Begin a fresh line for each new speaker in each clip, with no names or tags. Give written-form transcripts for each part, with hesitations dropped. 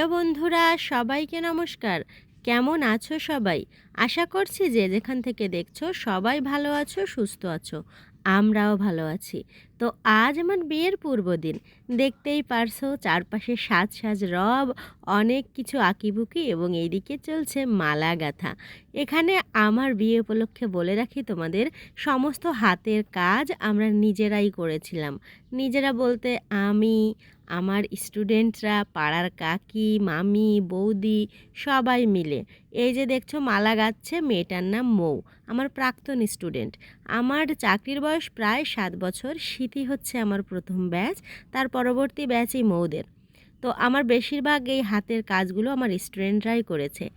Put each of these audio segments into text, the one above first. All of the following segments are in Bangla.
হ্যালো বন্ধুরা, সবাইকে নমস্কার। কেমন আছো সবাই? আশা করছি যে যেখান থেকে দেখছো সবাই ভালো আছো, সুস্থ আছো। আমরাও ভালো আছি। তো আজ আমার বিয়ের পূর্বদিন। দেখতেই পারছো চারপাশে সাজ সাজ রব, অনেক কিছু আঁকিবুকি এবং এইদিকে চলছে মালা গাঁথা। এখানে আমার বিয়ে উপলক্ষে বলে রাখি তোমাদের, সমস্ত হাতের কাজ আমরা নিজেরাই করেছিলাম। নিজেরা বলতে আমি, আমার স্টুডেন্টরা, পাড়ার কাকি, মামি, বৌদি সবাই মিলে। এই যে দেখছো মালা গাচ্ছে, মেয়েটার নাম মৌ, আমার প্রাক্তন স্টুডেন্ট। আমার চাকরির বয়স প্রায় 7 বছর। স্মৃতি হচ্ছে আমার প্রথম ব্যাচ, তার পরবর্তী ব্যাচই মৌদের। তো আমার বেশিরভাগ এই হাতের কাজগুলো আমার স্টুডেন্টরাই করেছে।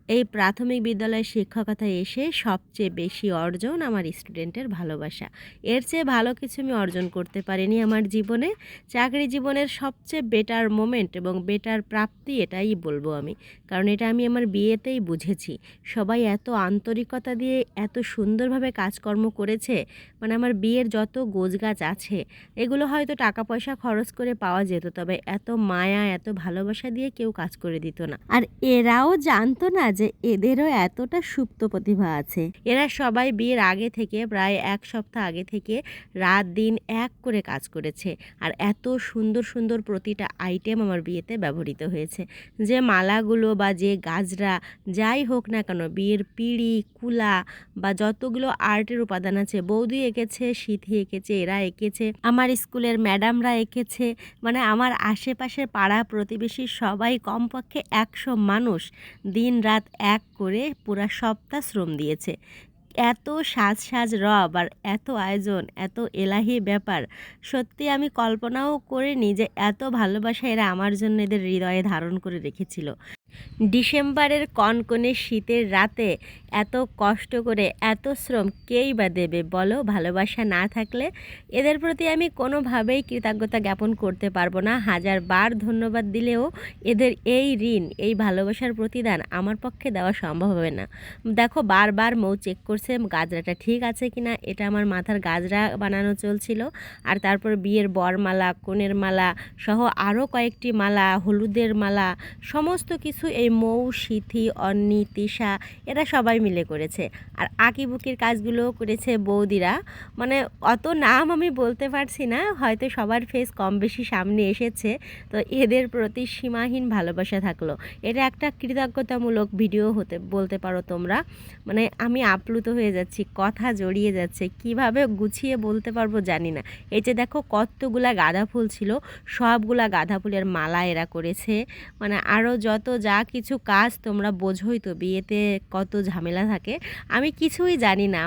এই প্রাথমিক বিদ্যালয়ে শিক্ষকতায় এসে সবচেয়ে বেশি অর্জন আমার স্টুডেন্টের ভালোবাসা। এর চেয়ে ভালো কিছু আমি অর্জন করতে পারিনি আমার জীবনে। চাকরি জীবনের সবচেয়ে বেটার মোমেন্ট এবং বেটার প্রাপ্তি এটাই বলবো আমি, কারণ এটা আমি আমার বিয়েতেই বুঝেছি। সবাই এত আন্তরিকতা দিয়ে এত সুন্দরভাবে কাজকর্ম করেছে, মানে আমার বিয়ের যত গোছগাছ আছে এগুলো হয়তো টাকা পয়সা খরচ করে পাওয়া যেত, তবে এত মায়া এত ভালোবাসা দিয়ে কেউ কাজ করে দিত না। আর এরাও জানতো না যে এদেরও এতটা সুপ্ত প্রতিভা আছে। এরা সবাই বিয়ের আগে থেকে, প্রায় 1 সপ্তাহ আগে থেকে রাত দিন এক করে কাজ করেছে। আর এত সুন্দর সুন্দর প্রতিটা আইটেম আমার বিয়েতে ব্যবহৃত হয়েছে। যে মালাগুলো বা যে গাজরা যাই হোক না কেন, বিয়ের পিঁড়ি, কুলা বা যতগুলো আর্টের উপাদান আছে, বৌদি এঁকেছে, সিথি এঁকেছে, এরা এঁকেছে, আমার স্কুলের ম্যাডামরা এঁকেছে, মানে আমার আশেপাশে পাড়া প্রতিবেশী সবাই, কমপক্ষে 100 মানুষ দিন রাত এক করে পুরা সপ্তাহ শ্রম দিয়েছে। এত সাজ সাজ রব আর এত আয়োজন, এত এলাহি ব্যাপার, সত্যি আমি কল্পনাও করিনি যে এত ভালোবাসা এরা আমার জন্য এদের হৃদয়ে ধারণ করে রেখেছিল। ডিসেম্বরের কনকনে শীতের রাতে এত কষ্ট করে এত শ্রম কেই বা দেবে বলো? ভালোবাসা না থাকলে এদের প্রতি আমি কোনোভাবেই কৃতজ্ঞতা জ্ঞাপন করতে পারবো না। 1000 বার ধন্যবাদ দিলেও এদের এই ঋণ, এই ভালোবাসার প্রতিদান আমার পক্ষে দেওয়া সম্ভব হবে না। দেখো, বারবার মৌ চেক করছে গাজরাটা ঠিক আছে কিনা। এটা আমার মাথার গাজরা বানানো চলছিল, আর তারপর বিয়ের বরমালা, কনের মালা সহ আরও কয়েকটি মালা, হলুদের মালা, সমস্ত কিছু এই মৌ, সিথি, অন্নি, তিশা এরা সবাই মিলে করেছে। আর আঁকিবুকির কাজগুলোও করেছে বৌদিরা। মানে অত নাম আমি বলতে পারছি না, হয়তো সবার ফেস কম বেশি সামনে এসেছে। তো এদের প্রতি সীমাহীন ভালোবাসা থাকলো। এটা একটা কৃতজ্ঞতামূলক ভিডিও হতে বলতে পারো তোমরা। মানে আমি আপ্লুত হয়ে যাচ্ছি, কথা জড়িয়ে যাচ্ছে, কিভাবে গুছিয়ে বলতে পারবো জানি না। এই যে দেখো কতগুলা গাঁদা ফুল ছিল, সবগুলা গাঁদা ফুলের মালা এরা করেছে। মানে আরও যত যা কিছু কাজ, তোমরা বোঝোই তো বিয়েতে কত ঝামেলা থাকে। আমি কিছুই জানি না,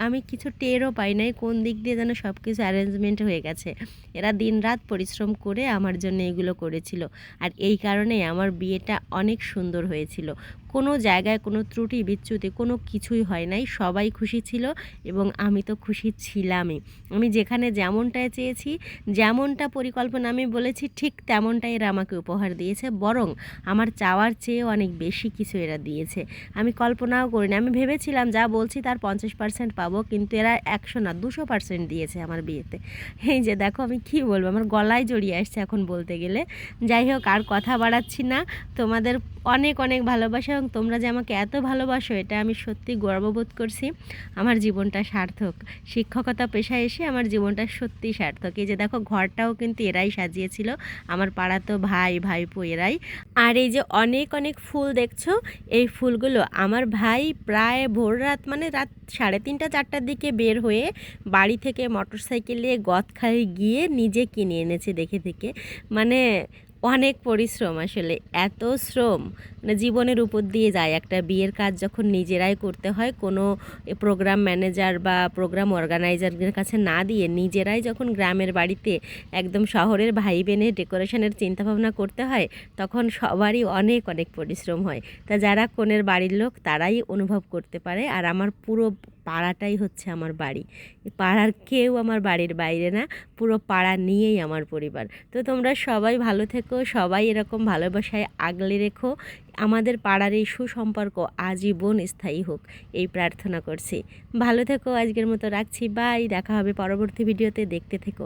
আমি কিছু টেরও পাই নাই কোন দিক দিয়ে যেন সব কিছু অ্যারেঞ্জমেন্ট হয়ে গেছে। এরা দিনরাত পরিশ্রম করে আমার জন্য এগুলো করেছিল, আর এই কারণেই আমার বিয়েটা অনেক সুন্দর হয়েছিল। কোনো জায়গায় কোনো ত্রুটি বিচ্যুতি কোনো কিছুই হয় নাই, সবাই খুশি ছিল এবং আমি তো খুশি ছিলামই। আমি যেখানে যেমনটায় চেয়েছি, যেমনটা পরিকল্পনা আমি বলেছি, ঠিক তেমনটাই এরা আমাকে উপহার দিয়েছে। বরং আমার চাওয়ার চেয়েও অনেক বেশি কিছু এরা দিয়েছে। আমি কল্পনাও করিনি। আমি ভেবেছিলাম যা বলছি তার 50% পাবো, কিন্তু এরা 100 না 200% দিয়েছে আমার বিয়েতে। এই যে দেখো, আমি কি বলবো, আমার গলায় জড়িয়ে আসছে এখন বলতে গেলে। যাই হোক, আর কথা বাড়াচ্ছি না। তোমাদের অনেক অনেক ভালোবাসা, এবং তোমরা যে আমাকে এত ভালোবাসো এটা আমি সত্যি গর্ববোধ করছি। আমার জীবনটা সার্থক, শিক্ষকতা পেশায় এসে আমার জীবনটা সত্যি সার্থক। এই যে দেখো, ঘরটাও কিন্তু এরাই সাজিয়েছিল, আমার পাড়া তো ভাই ভাইপো এরাই। আর এই যে অনেক অনেক ফুল দেখছো, এই ফুলগুলো আমার ভাই প্রায় ভোর রাত, মানে রাত 3:30 4টার দিকে বের হয়ে বাড়ি থেকে মোটরসাইকেলে গদখালি গিয়ে নিজে কিনে এনেছে দেখে থেকে। মানে অনেক পরিশ্রম, আসলে এত শ্রম মানে জীবনের উপর দিয়ে যায়। একটা বিয়ের কাজ যখন নিজেরাই করতে হয়, কোনো প্রোগ্রাম ম্যানেজার বা প্রোগ্রাম অর্গানাইজারদের কাছে না দিয়ে নিজেরাই যখন গ্রামের বাড়িতে একদম শহরের ভাই বোনের ডেকোরেশনের চিন্তাভাবনা করতে হয়, তখন সবারই অনেক অনেক পরিশ্রম হয়। তা যারা কনের বাড়ির লোক তারাই অনুভব করতে পারে। আর আমার পুরো পাড়াটাই হচ্ছে আমার বাড়ি। পাড়ার কেউ আমার বাড়ির বাইরে না, পুরো পাড়া নিয়েই আমার পরিবার। তো তোমরা সবাই ভালো থেকো, সবাই এরকম ভালোবাসায় আগলে রেখো। আমাদের পাড়ার এই সুসম্পর্ক আজীবন স্থায়ী হোক, এই প্রার্থনা করছি। ভালো থেকো, আজকের মতো রাখছি, বাই। দেখা হবে পরবর্তী ভিডিওতে, দেখতে থেকো।